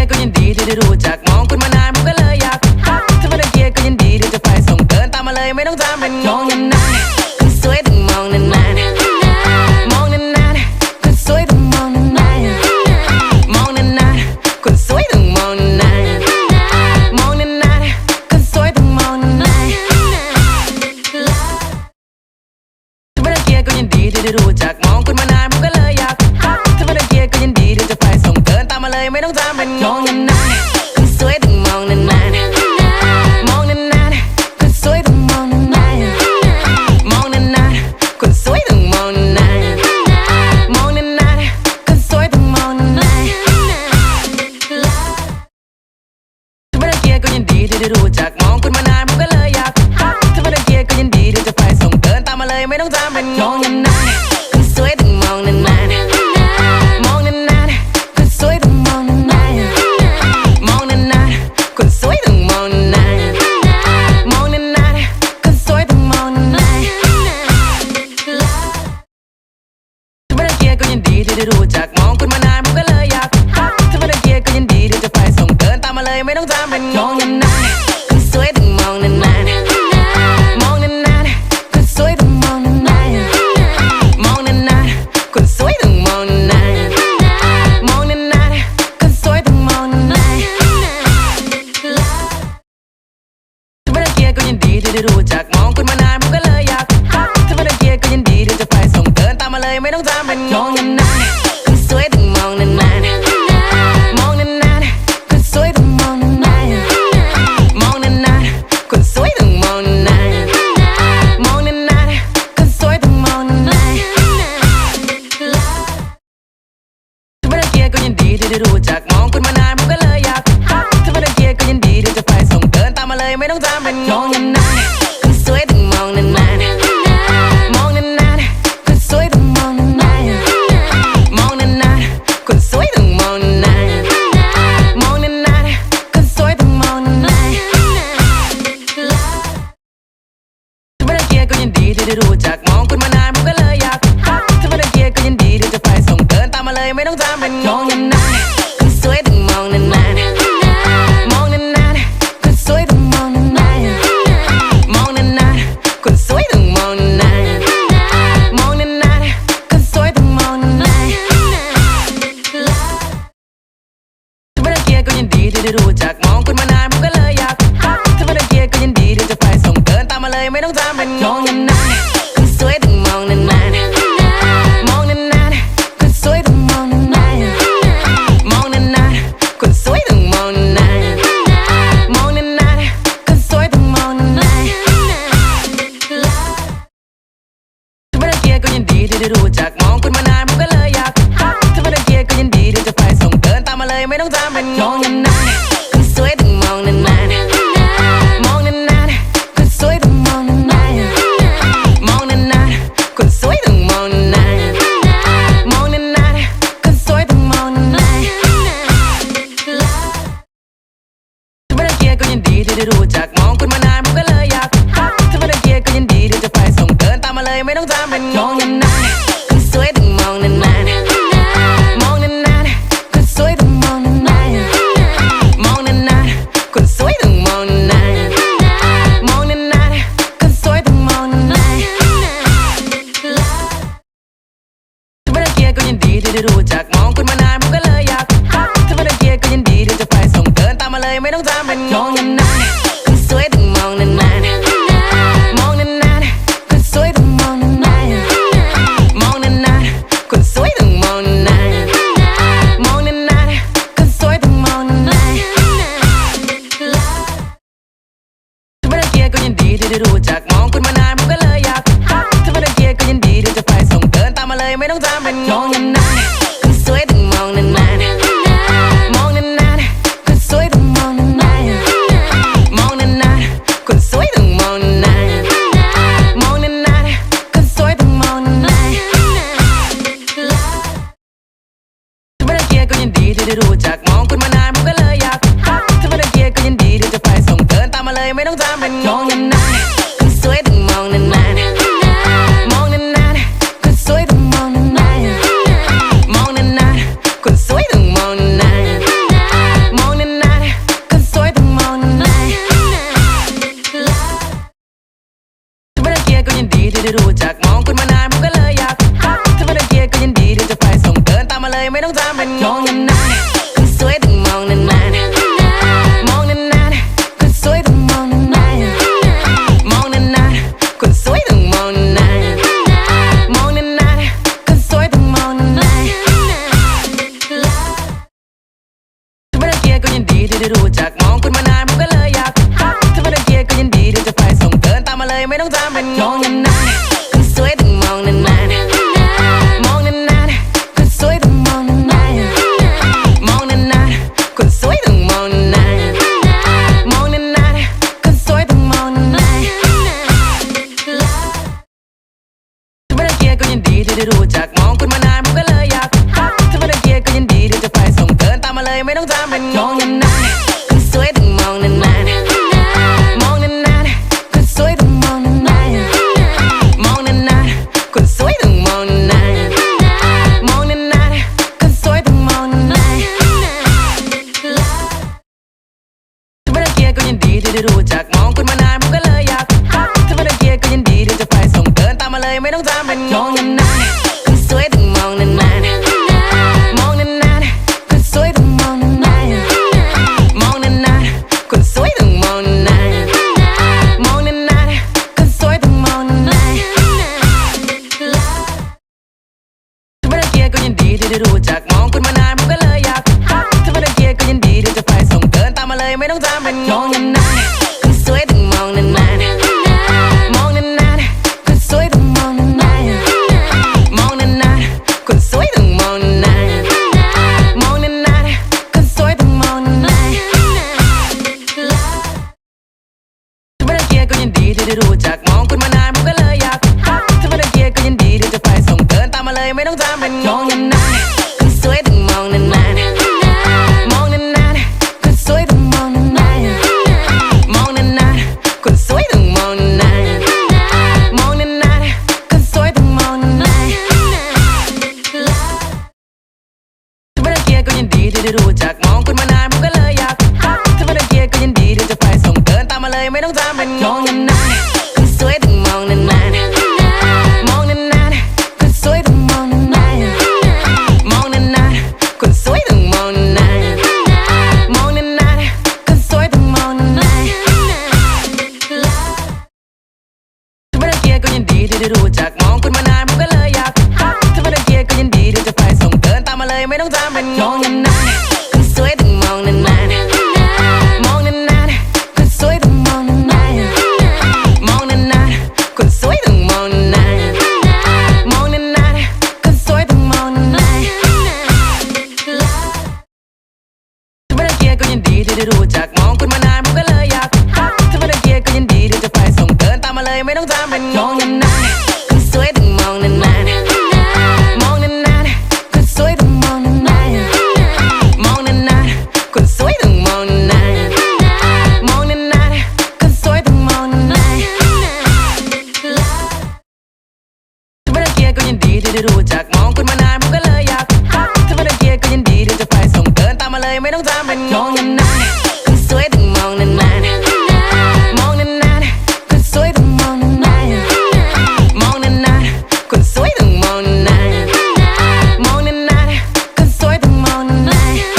ก็ยังดีที่ได้รู้จักมองคุณมานานผมก็เลยอยากทักถ้าไม่ได้เกียร์ก็ยังดีที่จะไปส่งเดินตามมาเลยไม่ต้องทำเป็นงงนานๆคนสวยต้องมองนานๆมองนานๆคนสวยต้องมองนานๆมองนานๆคนสวยต้องมองนานๆมองนานๆคนสวยต้องมองนานๆถ้าไม่ได้เกียร์ก็ยังดีที่ได้รู้จักมองคุณมานานผมก็เลยอยากทักถ้าไม่ได้เกียร์ก็ยังดีที่จะไปส่งเดินตามมาเลยไม่ต้องทำเป็นงงนานๆคนสวยต้องมองนานๆมองนานๆคนสวยต้องมองนานๆมองนานๆคนสวยต้องมองนานๆมองนานๆคนสวยต้องมองนานๆถ้าไม่ได้เกียร์ก็ยังดีที่ได้รู้จักมองคุณมานานผมก็เลยอยากทักถ้าไม่ได้เกียร์ก็ยังดีที่จะไปส่งเดินตามมาเลยไม่ต้องทำเป็นงงนานๆคนสวยต้องมองนานๆมองนานๆคนสวยต้องมองนานๆมองนานๆคนสวยต้องมองนานๆมองนานๆคนสวยต้องมองนานๆถ้าไม่ได้เกียร์ก็ยังดีที่ได้รู้จักมองคุณมานานผมก็เลยอยากทักถ้าไม่ได้เกียร์ก็ยังดีที่จะไปส่งเดินตามมาเลยไม่ต้องทำเป็นงงนานๆคนสวยต้องมองนานๆมองนานๆคนสวยต้องมองนานๆมองนานๆคนสวยต้องมองนานๆมองนานๆคนสวยต้องมองนานๆถ้าไม่ได้เกียร์ก็ยังดีที่ได้รู้จักมองคุณมานานผมก็เลยอยากทักถ้าไม่ได้เกียร์ก็ยังดีที่จะไปส่งเดินตามมาเลยไม่ต้องทำเป็นงงนานๆคนสวยต้องมองนานๆมองนานๆคนสวยต้องมองนานๆมองนานๆคนสวยต้องมองนานๆมองนานๆคนสวยต้องมองนานๆถ้าไม่ได้เกียร์ก็ยังดีที่ได้รู้จักมองคุณมานานผมก็เลยอยากทักถ้าไม่ได้เกียร์ก็ยังดีที่จะไปส่งเดินตามมาเลยไม่ต้องทำเป็นงงนานๆคนสวยต้องมองนานๆมองนานๆคนสวยต้องมองนานๆมองนานๆคนสวยต้องมองนานๆมองนานๆคนสวยต้องมองนานๆถ้าไม่ได้เกียร์ก็ยังดีที่ได้รู้จักมองคุณมานานผมก็เลยอยากทักถ้าไม่ได้เกียร์ก็ยังดีที่จะไปส่งเดินตามมาเลยไม่ต้องทำเป็นงงนานๆคนสวยต้องมองนานๆมองนานๆคนสวยต้องมองนานๆมองนานๆคนสวยต้องมองนานๆมองนานๆคนสวยต้องมองนานๆถ้าไม่ได้เกียร์ก็ยังดีที่ได้รู้จักมองคุณมานานผมก็เลยอยากทักถ้าไม่ได้เกียร์ก็ยังดีที่จะไปส่งเดินตามมาเลยไม่ต้องทำเป็นงงนานๆคนสวยต้องมองนานๆมองนานๆคนสวยต้องมองนานๆมองนานๆคนสวยต้องมองนานๆมองนานๆคนสวยต้องมองนานๆถ้าไม่ได้เกียร์ก็ยังดีที่ได้รู้จักมองคุณมานานผมก็เลยอยากทักถ้าไม่ได้เกียร์ก็ยังดีที่จะไปส่งเดินตามมาเลยไม่ต้องทำเป็นงงนานๆคนสวยต้องมองนานๆมองนานๆคนสวยต้องมองนานๆมองนานๆคนสวยต้องมองนานๆมองนานๆคนสวยต้องมองนานๆถ้าไม่ได้เกียร์ก็ยังดีที่ได้รู้จักมองคุณมานานผมก็เลยอยากทักถ้าไม่ได้เกียร์ก็ยังดีที่จะไปส่งเดินตามมาเลยไม่ต้องทำเป็นงงนานๆคนสวยต้องมองนานๆมองนานๆคนสวยต้องมองนานๆมองนานๆคนสวยต้องมองนานๆมองนานๆคนสวยต้องมองนานๆถ้าไม่ได้เกียร์ก็ยังดีที่ได้รู้จักมองคุณมานานผมก็เลยอยากทักถ้าไม่ได้เกียร์ก็ยังดีที่จะไปส่งเดินตามมาเลยไม่ต้องทำเป็นงงนานๆคนสวยต้องมองนานๆมองนานๆคนสวยต้องมองนานๆมองนานๆคนสวยต้องมองนานๆมองนานๆคนสวยต้องมองนานๆถ้าไม่ได้เกียร์ก็ยังดีที่ได้รู้จักมองคุณมานานผมก็เลยอยากทักถ้าไม่ได้เกียร์ก็ยังดีที่จะไปส่งเดินตามมาเลยไม่ต้องทำเป็นงงนานๆคนสวยต้องมองนานๆมองนานๆคนสวยต้องมองนานๆมองนานๆคนสวยต้องมองนานๆมองนานๆคนสวยต้องมองนานๆถ้าไม่ได้เกียร์ก็ยังดีที่ได้รู้จักมองคุณมานานผมก็เลยอยากทักถ้าไม่ได้เกียร์ก็ยังดีที่จะไปส่งเดินตามมาเลยไม่ต้องทำเป็นงงนานๆคนสวยต้องมองนานๆมองนานๆคนสวยต้องมองนานๆมองนานๆคนสวยต้องมองนานๆมอง ก็ยินดีที่ได้รู้จักมองคุณมานานผมก็เลยอยากถ้าไม่รังเกียจก็ยินดีที่จะไปส่งเดินตามมาเลยไม่ต้องทำเป็นงงนานๆคนสวยต้องมองนานๆมองนานๆคนสวยต้องมองนานๆมองนานๆคนสวยต้องมองนานๆมองนานๆคนสวยต้องมองนานๆถ้าไม่รังเกียจก็ยินดีที่ได้รู้จักมองคุณมานานผมก็เลยอยากถ้าไม่รังเกียจก็ยินดีที่จะไปส่งเดินตามมาเลยไม่ต้องทำเป็นงงนานๆคนสวยต้องมองนานๆมองนานๆคนสวยต้องมองนานๆมองนานๆคนสวยต้องมองนานๆมองนานๆคนสวยต้องมองนานๆถ้าไม่รังเกียจก็ยินดีที่ได้รู้จักมองคุณมานานผมก็เลยอยากถ้าไม่รังเกียจก็ยินดีที่จะไปส่งเดินตามมาเลยไม่ต้องทำเป็นงงนานๆคนสวยต้องมองนานๆมองนานๆคนสวยต้องมองนานๆมองนานๆคนสวยต้องมองนานๆมองนานๆคนสวยต้องมองนานๆถ้าไม่รังเกียจก็ยินดีที่ได้รู้จักมองคุณมานานผมก็เลยอยากถ้าไม่รังเกียจก็ยินดีที่จะไปส่งเดินตามมาเลยไม่ต้องทำเป็นงงนานๆคนสวยต้องมองนานๆมองนานๆคนสวยต้องมองนานๆมองนานๆคนสวยต้องมองนานๆมองนานๆคนสวยต้องมองนานๆถ้าไม่รังเกียจก็ยินดีที่ได้รู้จักมองคุณมานานผมก็เลยอยากถ้าไม่รังเกียจก็ยินดีที่จะไปส่งเดินตามมาเลยไม่ต้องทำเป็นงงนานๆคนสวยต้องมองนานๆมองนานๆคนสวยต้องมองนานๆมองนานๆคนสวยต้องมองนานๆมองนานๆคนสวยต้องมองนานๆถ้าไม่รังเกียจก็ยินดีที่ได้รู้จักมองคุณมานานผมก็เลยอยากถ้าไม่รังเกียจก็ยินดีที่จะไปส่งเดินตามมาเลยไม่ต้องทำเป็นงงนานๆคนสวยต้องมองนานๆมองนานๆคนสวยต้องมองนานๆมองนานๆคนสวยต้องมองนานๆมองนานๆคนสวยต้องมองนานๆถ้าไม่รังเกียจก็ยินดีที่ได้รู้จักมองคุณมานานผมก็เลยอยากถ้าไม่รังเกียจก็ยินดีที่จะไปส่งเดินตามมาเลยไม่ต้องทำเป็นงงนานๆคนสวยต้องมองนานๆมองนานๆคนสวยต้องมองนานๆมองนานๆคนสวยต้องมองนานๆมองนานๆคนสวยต้องมองนานๆถ้าไม่รังเกียจก็ยินดีที่ได้รู้จักมองคุณมานานผมก็เลยอยากถ้าไม่รังเกียจก็ยินดีที่จะไปส่งเดินตามมาเลยไม่ต้องทำเป็นงงนานๆคนสวยต้องมองนานๆมองนานๆคนสวยต้องมองนานๆมองนานๆคนสวยต้องมองนานๆมองนานๆคนสวยต้องมองนานๆถ้าไม่รังเกียจก็ยินดีที่ได้รู้จักมองคุณมานานผมก็เลยอยากถ้าไม่รังเกียจก็ยินดีที่จะไปส่งเดินตามมาเลยไม่ต้องทำเป็นงงนานๆคนสวยต้องมองนานๆมองนานๆคนสวยต้องมองนานๆมองนานๆคนสวยต้องมองนานๆมองนานๆคนสวยต้องมองนานๆ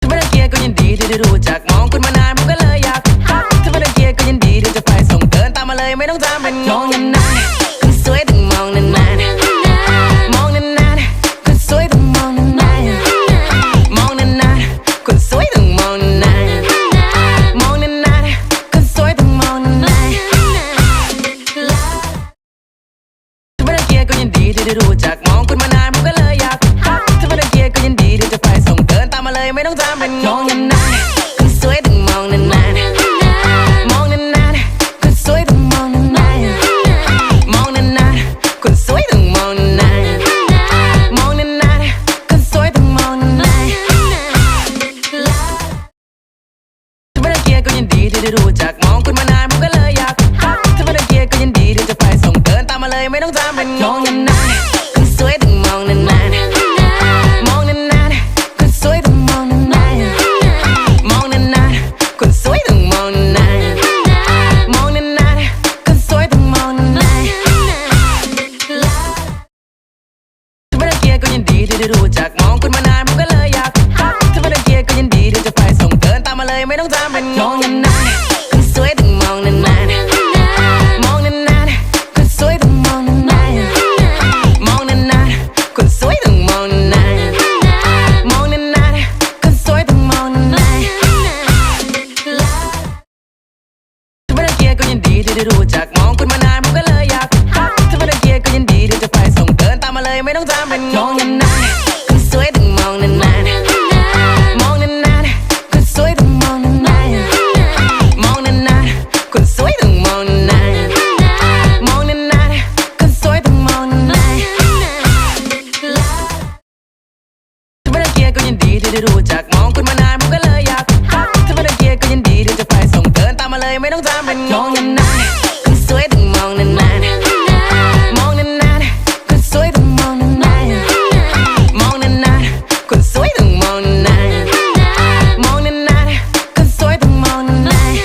ถ้าไม่รังเกียจก็ยินดีที่ได้รู้จักมองคุณมานานผมก็เลยอยากถ้าไม่รังเกียจก็ยินดีที่จะไปส่งเดินตามมาเลยไม่ต้องทำเป็นงงนานๆคนสวยต้องมองนานๆมองนานๆคนสวยต้องมองนานๆมองนานๆคนสวยต้องมองนานๆมองนานๆคนสวยต้องมองนานๆถ้าไม่รังเกียจก็ยินดีที่ได้รู้จักมองคุณมานานผมก็เลยอยากถ้าไม่รังเกียจก็ยินดีที่จะไปส่งเดินตามมาเลยไม่ต้องทำเป็นงงนานๆคนสวยต้องมองนานๆมองนานๆคนสวยต้องมองนานๆมองนานๆคนสวยต้องมองนานๆมองนานๆคนสวยต้องมองนานๆถ้าไม่รังเกียจก็ยินดีที่ได้รู้จักมองคุณมานานผมก็เลยอยากถ้าไม่รังเกียจก็ยินดีที่จะไปส่งเดินตามมาเลยไม่ต้องทำเป็นงงนานๆคนสวยต้องมองนานๆมองนานๆคนสวยต้องมองนานๆมองนานๆคนสวยต้องมองนานๆมองนานๆคนสวยต้องมองนานๆถ้าไม่รังเกียจก็ยินดีที่ได้รู้จักมองคุณมานานผมก็เลยอยากถ้าไม่รังเกียจก็ยินดีที่จะไปส่งเดินตามมาเลยไม่ต้องทำเป็นงงนานๆคนสวยต้องมองนานๆมองนานๆคนสวยต้องมองนานๆมองนานๆคนสวยต้องมองนานๆมอง ยร์ก็ยินดีที่ได้รู้จักมองคุณมานานผมก็เลยอยากทักถ้าไม่ได้เกียร์ก็ยินดีที่จะไปส่งเดินตามมาเลยไม่ต้องทำเป็นงงนานๆคนสวยต้องมองนานๆมองนานๆคนสวยต้องมองนานๆมองนานๆคนสวยต้องมองนานๆมองนานๆคนสวยต้องมองนานๆ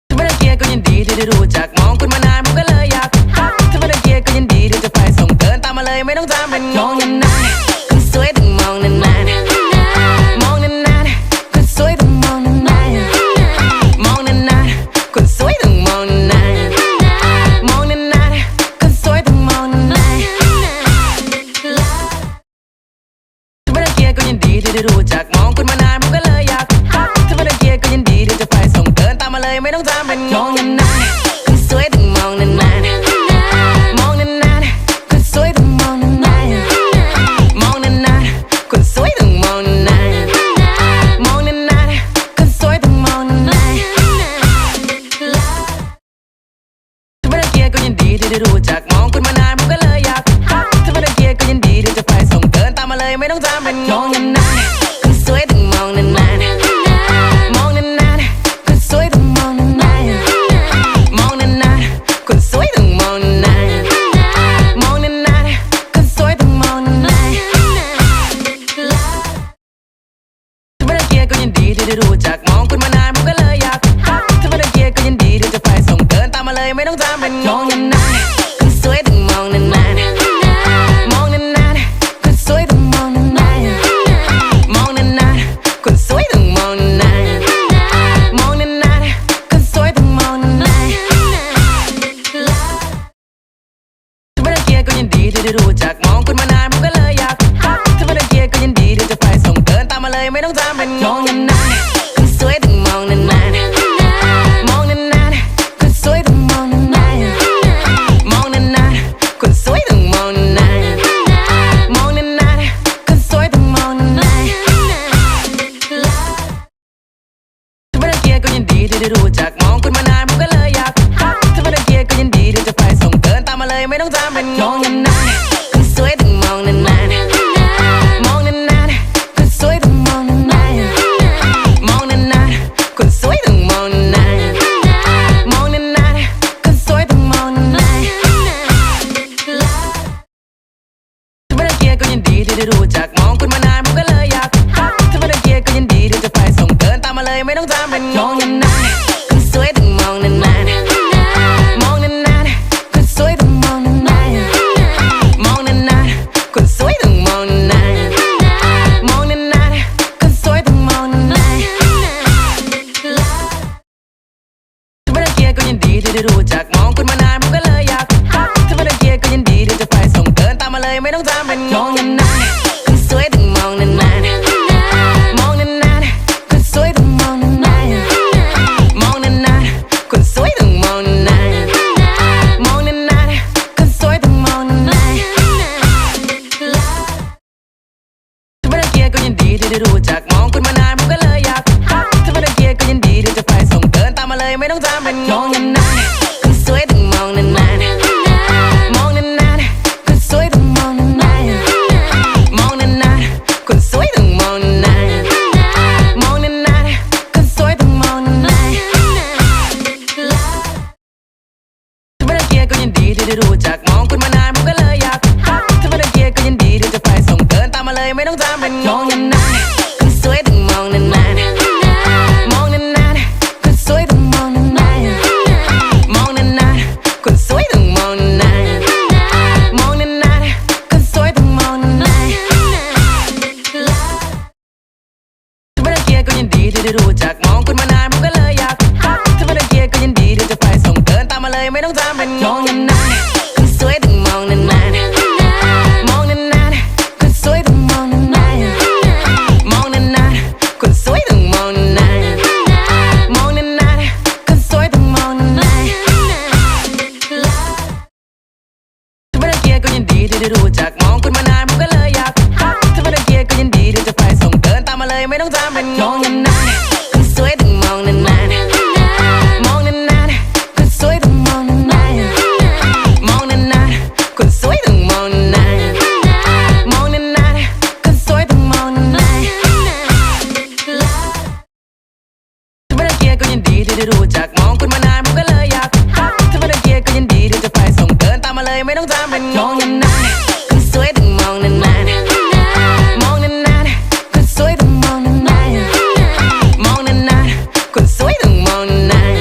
ถ้าไม่ได้เกียร์ก็ยินดีที่ได้รู้จักมองคุณมานานผมก็เลยอยากทักถ้าไม่ได้เกียร์ก็ยินดีที่จะไปส่งเดินตามมาเลยไม่ต้องทำเป็นงงนานๆคนสวยต้องมองนานๆมองนานๆคนสวยต้องมองนานๆมองนานๆคนสวยต้องมองนานๆมองนานๆคนสวยต้องมองนานๆถ้าไม่ได้เกียร์ก็ยินดีที่ได้รู้จักมองคุณมานานผมก็เลยอยากทักถ้าไม่ได้เกียร์ก็ยินดีที่จะไปส่งเดินตามมาเลยไม่ต้องทำเป็นงงนานๆคนสวยต้องมองนานๆมองนานๆคนสวยต้องมองนานๆมองนานๆคนสวยต้องมองนานๆมองนานๆคนสวยต้องมองนานๆถ้าไม่ได้เกียร์ก็ยินดีที่ได้รู้จักมองคุณมานานผมก็เลยอยากทักถ้าไม่ได้เกียร์ก็ยินดีที่จะไปส่งเดินตามมาเลยไม่ต้องทำเป็นงงนานๆคนสวยต้องมองนานๆมองนานๆคนสวยต้องมองนานๆมองนานๆคนสวยต้องมองนานๆมองนานๆคนสวยต้องมองนานๆถ้าไม่ได้เกียร์ก็ยินดีที่ได้รู้จักมองคุณมานานผมก็เลยอยากทักถ้าไม่ได้เกียร์ก็ยินดีที่จะไปส่งเดินตามมาเลยไม่ต้องทำเป็นงงนานๆคนสวยต้องมองนานๆมองนานๆคนสวยต้องมองนานๆมองนานๆคนสวยต้องมองนานๆมองนานๆคนสวยต้องมองนานๆถ้าไม่ได้เกียร์ก็ยินดีที่ได้รู้จักมองคุณมานานผมก็เลยอยากทักถ้าไม่ได้เกียร์ก็ยินดีที่จะไปส่งเดินตามมาเลยไม่ต้องทำเป็นงงนานๆคนสวยต้องมองนานๆมองนานๆคนสวยต้องมองนานๆมองนานๆคนสวยต้องมองนานๆมองนานๆคนสวยต้องมองนานๆถ้าไม่ได้เกียร์ก็ยินดีที่ได้รู้จักมองคุณมานานผมก็เลยอยากทักถ้าไม่ได้เกียร์ก็ยินดีที่จะไปส่งเดินตามมาเลยไม่ต้องทำเป็นงงนานๆคนสวยต้องมองนานๆมองนานๆคนสวยต้องมองนานๆมองนานๆคนสวยต้องมองนานๆมองนานๆคนสวยต้องมองนานๆถ้าไม่ได้เกียร์ก็ยินดีที่ได้รู้จักมองคุณมานานผมก็เลยอยากทักถ้าไม่ได้เกียร์ก็ยินดีที่จะไปส่งเดินตามมาเลยไม่ต้องทำเป็นงงนานๆคนสวยต้องมองนานๆมองนานๆคนสวยต้องมองนานๆมองนานๆคนสวยต้องมองนานๆมองนานๆคนสวยต้องมองนานๆถ้าไม่ได้เกียร์ก็ยินดีที่ได้รู้จักมองคุณมานานผมก็เลยอยากทักถ้าไม่ได้เกียร์ก็ยินดีที่จะไปส่งเดินตามมาเลยไม่ต้องทำเป็นงงนานๆคนสวยต้องมองนานๆมองนานๆคนสวยต้องมองนานๆมองนานๆคนสวยต้องมองนานๆมองนานๆคนสวยต้องมองนานๆถ้าไม่ได้เกียร์ก็ยินดีที่ได้รู้จักมองคุณมานานผมก็เลยอยากทักถ้าไม่ได้เกียร์ก็ยินดีที่จะไปส่งเดินตามมาเลยไม่ต้องทำเป็นงงนานๆคนสวยต้องมองนานๆมองนานๆคนสวยต้องมองนานๆมองนานๆคนสวยต้องมองนานๆมองนานๆคนสวยต้องมองนานๆถ้าไม่ได้เกียร์ก็ยินดีที่ได้รู้จักมองคุณมานานผมก็เลยอยากทักถ้าไม่ได้เกียร์ก็ยินดีที่จะไปส่งเดินตามมาเลยไม่ต้องทำเป็นงงนานๆคนสวยต้องมองนานๆมองนานๆคนสวยต้องมองนานๆมองนานๆคนสวยต้องมองนานๆมองนานๆคนสวยต้องมองนานๆถ้าไม่ได้เกียร์ก็ยินดีที่ได้รู้จักมองคุณมานานผมก็เลยอยากทักถ้าไม่ได้เกียร์ก็ยินดีที่จะไปส่งเดินตามมาเลยไม่ต้องทำเป็นงงนานๆคนสวยต้องมองนานๆมองนานๆคนสวยต้องมองนานๆมองนานๆคนสวยต้องมองนานๆมองนานๆคนสวยต้องมองนานๆถ้าไม่ได้เกียร์ก็ยินดีที่ได้รู้จักมองคุณมานานผมก็เลยอยากทักถ้าไม่ได้เกียร์ก็ยินดีที่จะไปส่งเดินตามมาเลยไม่ต้องทำเป็นงงนานๆคนสวย ก็ยินดีที่ได้รู้จักมองคุณมานานผมก็เลยอยากทักถ้าไม่รังเกียจก็ยินดีที่จะไปส่งเดินตามมาเลยไม่ต้องจำเป็นมองนานๆคนสวยต้องมองนานๆมองนานๆคนสวยต้องมองนานๆมองนานๆคนสวยต้องมองนาน